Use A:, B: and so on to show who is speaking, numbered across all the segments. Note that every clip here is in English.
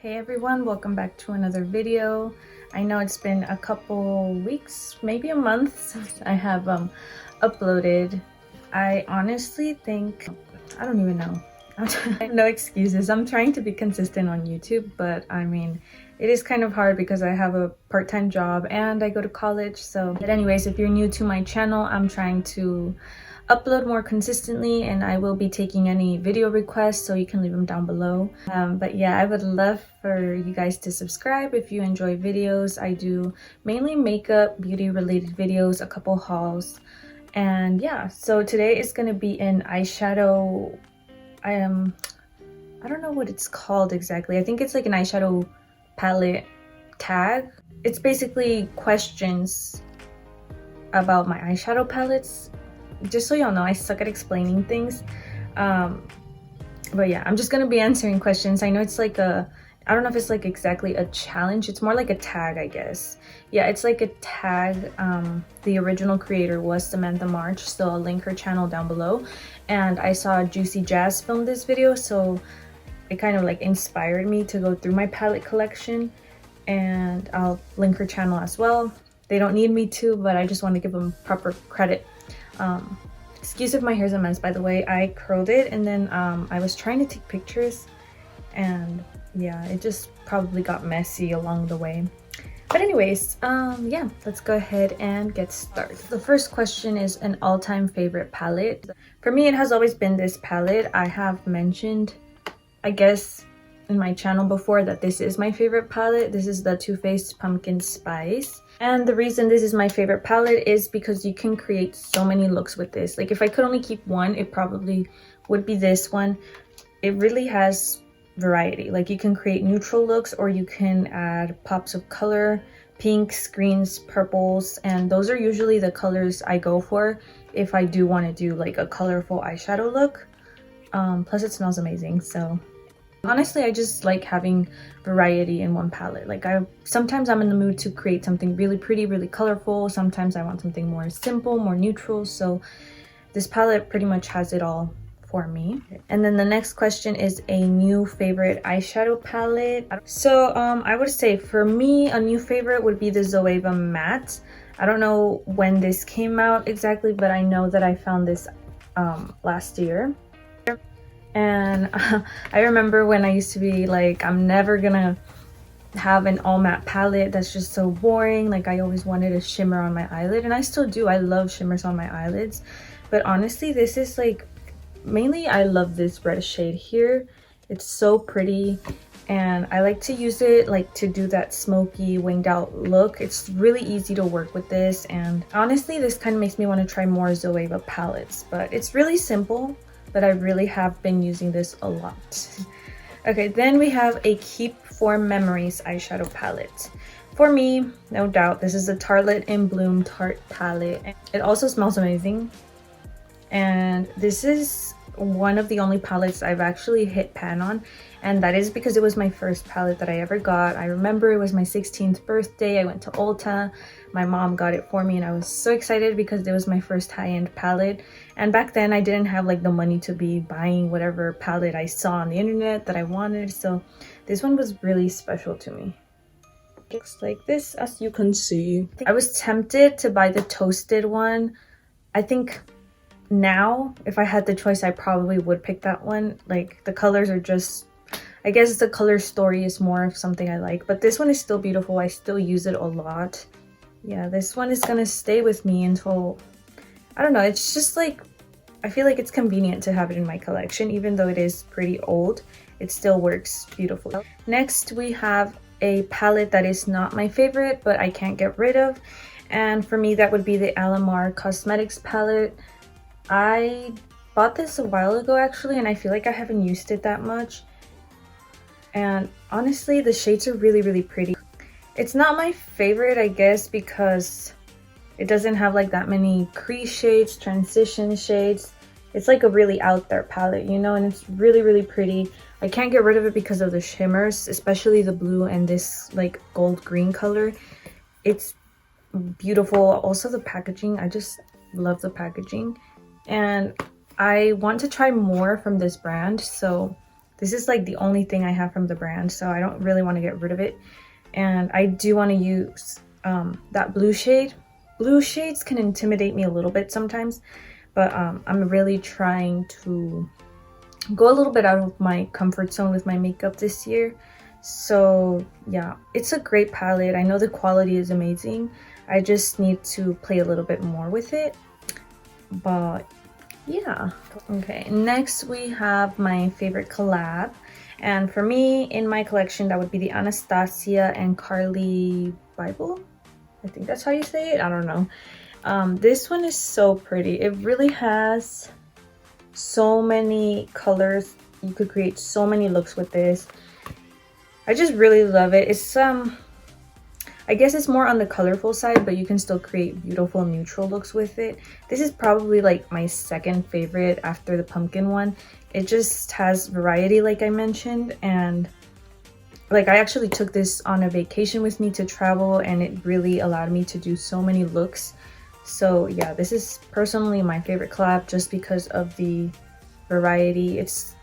A: Hey everyone, welcome back to another video. I know it's been a couple weeks, maybe a month since I have uploaded. I honestly think, I don't even know. No excuses. I'm trying to be consistent on YouTube, but I mean, it is kind of hard because I have a part-time job and I go to college. But anyways, if you're new to my channel, I'm trying to upload more consistently, and I will be taking any video requests, so you can leave them down below. But yeah, I would love for you guys to subscribe if you enjoy videos. I do mainly makeup, beauty related videos, a couple hauls, and yeah, so today is going to be an eyeshadow. I don't know what it's called exactly. I think it's like an eyeshadow palette tag. It's basically questions about my eyeshadow palettes. Just so y'all know, I suck at explaining things. But yeah, I'm just gonna be answering questions. I know it's like I don't know if it's like exactly a challenge. It's more like a tag, I guess. Yeah, it's like a tag. The original creator was Samantha March, so I'll link her channel down below. And I saw Juicy Jazz film this video, so it kind of like inspired me to go through my palette collection. And I'll link her channel as well. They don't need me to, but I just want to give them proper credit. Excuse if my hair's a mess, by the way. I curled it and then I was trying to take pictures, and yeah, it just probably got messy along the way. But anyways, yeah, let's go ahead and get started. The first question is an all-time favorite palette. For me, it has always been this palette. I have mentioned, I guess, in my channel before that this is my favorite palette. This is the Too Faced Pumpkin Spice. And the reason this is my favorite palette is because you can create so many looks with this. Like if I could only keep one, it probably would be this one. It really has variety. Like you can create neutral looks, or you can add pops of color, pinks, greens, purples, and those are usually the colors I go for if I do want to do like a colorful eyeshadow look. Plus it smells amazing, so honestly, I just like having variety in one palette. Like sometimes I'm in the mood to create something really pretty, really colorful. Sometimes I want something more simple, more neutral. So this palette pretty much has it all for me. And then the next question is a new favorite eyeshadow palette. So I would say for me, a new favorite would be the Zoeva Matte. I don't know when this came out exactly, but I know that I found this last year. And I remember when I used to be like, I'm never gonna have an all matte palette. That's just so boring. Like I always wanted a shimmer on my eyelid, and I still do. I love shimmers on my eyelids. But honestly, this is like, mainly I love this red shade here. It's so pretty, and I like to use it like to do that smoky winged out look. It's really easy to work with this, and honestly, this kind of makes me want to try more Zoeva palettes. But it's really simple. But I really have been using this a lot. Okay, then we have a Keep for Memories eyeshadow palette. For me, no doubt, this is the Tartelette in Bloom Tarte palette. It also smells amazing. And this is one of the only palettes I've actually hit pan on. And that is because it was my first palette that I ever got. I remember it was my 16th birthday. I went to Ulta. My mom got it for me, and I was so excited because it was my first high-end palette. And back then I didn't have like the money to be buying whatever palette I saw on the internet that I wanted. So this one was really special to me. It looks like this, as you can see. I was tempted to buy the Toasted one. I think now if I had the choice, I probably would pick that one. Like the colors are just, I guess the color story is more of something I like, but this one is still beautiful. I still use it a lot. Yeah, this one is gonna stay with me until, I don't know, it's just like, I feel like it's convenient to have it in my collection. Even though it is pretty old, it still works beautifully. Next, we have a palette that is not my favorite, but I can't get rid of. And for me, that would be the Alamar Cosmetics palette. I bought this a while ago actually, and I feel like I haven't used it that much. And honestly, the shades are really, really pretty. It's not my favorite, I guess, because it doesn't have like that many crease shades, transition shades. It's like a really out there palette, you know, and it's really, really pretty. I can't get rid of it because of the shimmers, especially the blue and this like gold green color. It's beautiful. Also the packaging, I just love the packaging. And I want to try more from this brand, so This is like the only thing I have from the brand, so I don't really want to get rid of it. And I do want to use that blue shade. Blue shades can intimidate me a little bit sometimes, but I'm really trying to go a little bit out of my comfort zone with my makeup this year. So yeah, it's a great palette. I know the quality is amazing. I just need to play a little bit more with it. But yeah. Okay, next we have my favorite collab. And for me, in my collection, that would be the Anastasia and Carly Bible. I think that's how you say it. I don't know. This one is so pretty. It really has so many colors. You could create so many looks with this. I just really love it. It's I guess it's more on the colorful side, but you can still create beautiful neutral looks with it. This is probably like my second favorite after the pumpkin one. It just has variety, like I mentioned, and like I actually took this on a vacation with me to travel, and it really allowed me to do so many looks. So yeah, this is personally my favorite collab just because of the variety. It's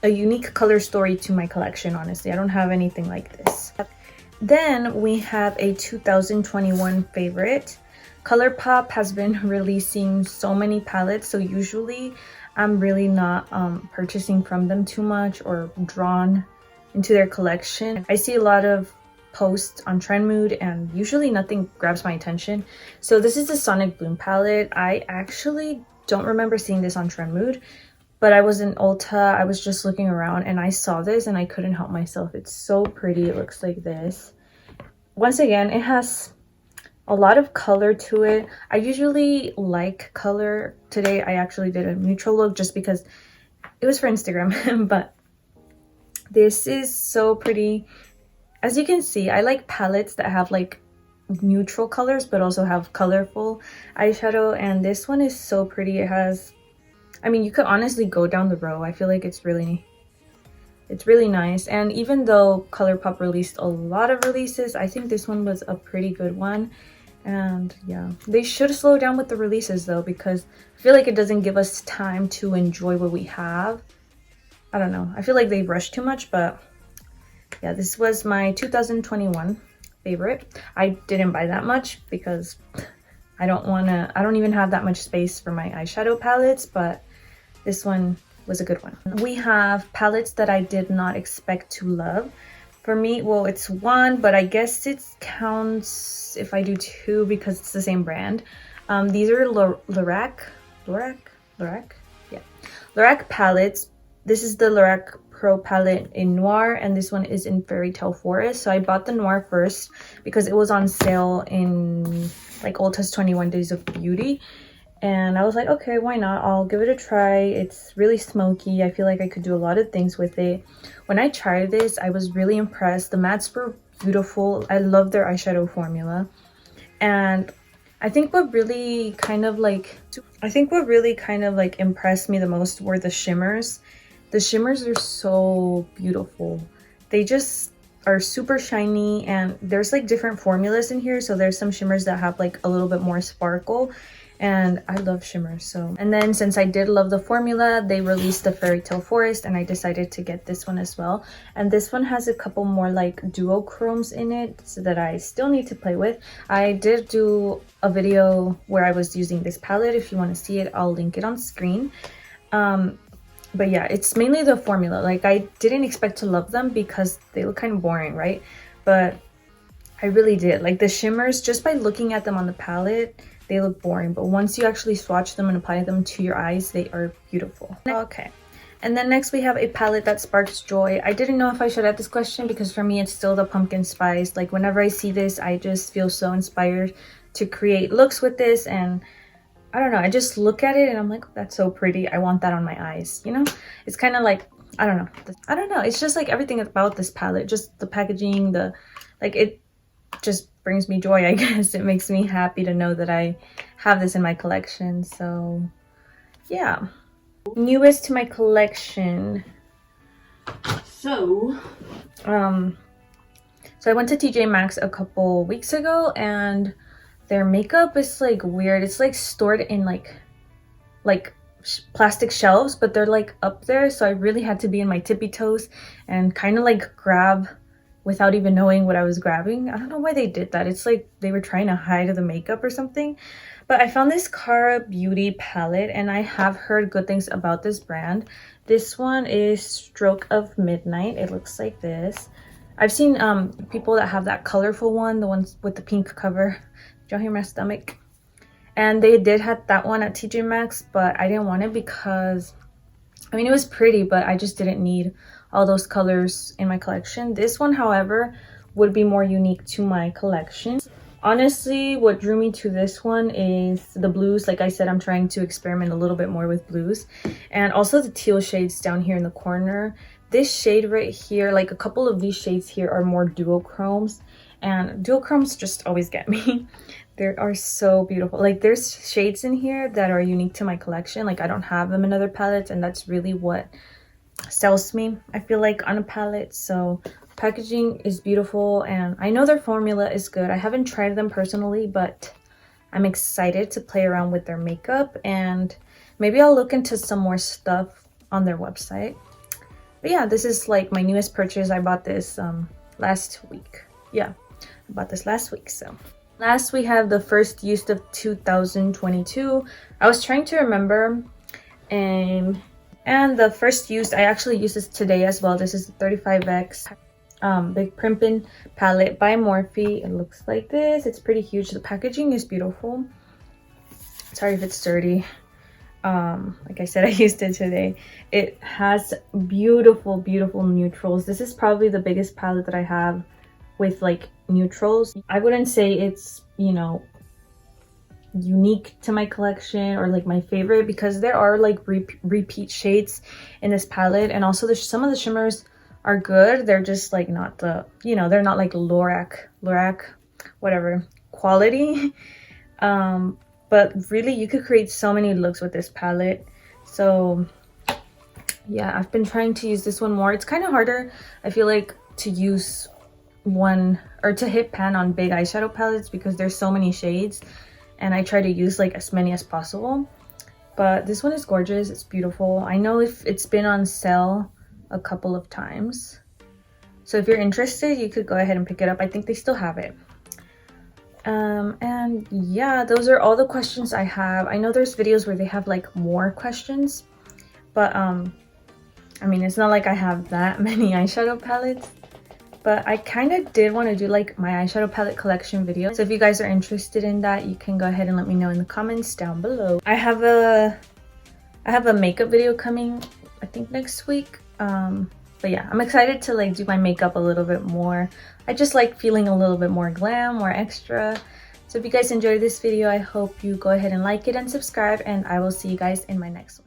A: a unique color story to my collection, honestly. I don't have anything like this. Then we have a 2021 favorite. ColourPop has been releasing so many palettes, so usually I'm really not purchasing from them too much or drawn into their collection. I see a lot of posts on Trendmood and usually nothing grabs my attention. So this is the Sonic Bloom palette. I actually don't remember seeing this on Trendmood, but I was in Ulta, I was just looking around and I saw this and I couldn't help myself. It's so pretty. It looks like this. Once again, it has a lot of color to it. I usually like color. Today I actually did a neutral look just because it was for Instagram, but this is so pretty. As you can see, I like palettes that have like neutral colors but also have colorful eyeshadow, and this one is so pretty. It has, I mean, you could honestly go down the row. I feel like it's really nice. And even though ColourPop released a lot of releases, I think this one was a pretty good one. And yeah, they should slow down with the releases though, because I feel like it doesn't give us time to enjoy what we have. I don't know, I feel like they rush too much. But yeah, this was my 2021 favorite. I didn't buy that much because I don't even have that much space for my eyeshadow palettes, but this one was a good one. We have palettes that I did not expect to love. For me, well, it's one, but I guess it counts if I do two because it's the same brand. These are Lorac, yeah, Lorac palettes. This is the Lorac Pro palette in Noir, and this one is in Fairy Tale Forest. So I bought the Noir first because it was on sale in like Ulta's 21 Days of Beauty. And I was like, okay, why not? I'll give it a try. It's really smoky. I feel like I could do a lot of things with it. When I tried this, I was really impressed. The mattes were beautiful. I love their eyeshadow formula. And I think what really kind of like impressed me the most were the shimmers. The shimmers are so beautiful. They just are super shiny, and there's like different formulas in here. So there's some shimmers that have like a little bit more sparkle, and I love shimmers. So, and then since I did love the formula, they released the Fairy Tale Forest, and I decided to get this one as well. And this one has a couple more like duochromes in it, so that I still need to play with. I did do a video where I was using this palette. If you want to see it, I'll link it on screen. But yeah, it's mainly the formula. Like, I didn't expect to love them because they look kind of boring, right? But I really did. Like, the shimmers, just by looking at them on the palette, they look boring. But once you actually swatch them and apply them to your eyes, they are beautiful. Okay. And then next we have a palette that sparks joy. I didn't know if I should add this question because for me it's still the pumpkin spice. Like, whenever I see this, I just feel so inspired to create looks with this. And I don't know, I just look at it and I'm like, oh, that's so pretty. I want that on my eyes, you know? It's kind of like, I don't know. It's just like everything about this palette, just the packaging, it just brings me joy, I guess. It makes me happy to know that I have this in my collection. So yeah. Newest to my collection. So I went to TJ Maxx a couple weeks ago, and their makeup is like weird. It's like stored in like plastic shelves, but they're like up there, so I really had to be in my tippy toes and kind of like grab without even knowing what I was grabbing. I don't know why they did that. It's like they were trying to hide the makeup or something. But I found this Cara Beauty palette, and I have heard good things about this brand. This one is Stroke of Midnight. It looks like this. I've seen people that have that colorful one, the ones with the pink cover. Did y'all hear my stomach? And they did have that one at TJ Maxx, but I didn't want it because, I mean, it was pretty, but I just didn't need all those colors in my collection. This one, however, would be more unique to my collection. Honestly, what drew me to this one is the blues. Like I said, I'm trying to experiment a little bit more with blues, and also the teal shades down here in the corner. This shade right here, like a couple of these shades here, are more duochromes, and duochromes just always get me. They are so beautiful. Like, there's shades in here that are unique to my collection. Like, I don't have them in other palettes, and that's really what sells me, I feel like, on a palette. So packaging is beautiful, and I know their formula is good. I haven't tried them personally, but I'm excited to play around with their makeup, and maybe I'll look into some more stuff on their website. But yeah, this is like my newest purchase. I bought this last week. Yeah, I bought this last week. So last we have the first use of 2022. I was trying to remember, and the first use, I actually used this today as well. This is the 35X Big Crimping palette by Morphe. It looks like this. It's pretty huge. The packaging is beautiful. Sorry if it's dirty. Like I said, I used it today. It has beautiful, beautiful neutrals. This is probably the biggest palette that I have with like neutrals. I wouldn't say it's, you know, unique to my collection or like my favorite, because there are like repeat shades in this palette, and also some of the shimmers are good. They're just like not the, you know, they're not like Lorac whatever quality. But really, you could create so many looks with this palette. So yeah, I've been trying to use this one more. It's kind of harder, I feel like, to use one or to hit pan on big eyeshadow palettes because there's so many shades, and I try to use like as many as possible. But this one is gorgeous. It's beautiful. I know if it's been on sale a couple of times, so if you're interested, you could go ahead and pick it up. I think they still have it. And yeah, those are all the questions I have. I know there's videos where they have like more questions, but I mean, it's not like I have that many eyeshadow palettes, but I kind of did want to do like my eyeshadow palette collection video. So if you guys are interested in that, you can go ahead and let me know in the comments down below. I have a makeup video coming, I think next week. But yeah, I'm excited to like do my makeup a little bit more. I just like feeling a little bit more glam, more extra. So if you guys enjoyed this video, I hope you go ahead and like it and subscribe, and I will see you guys in my next one.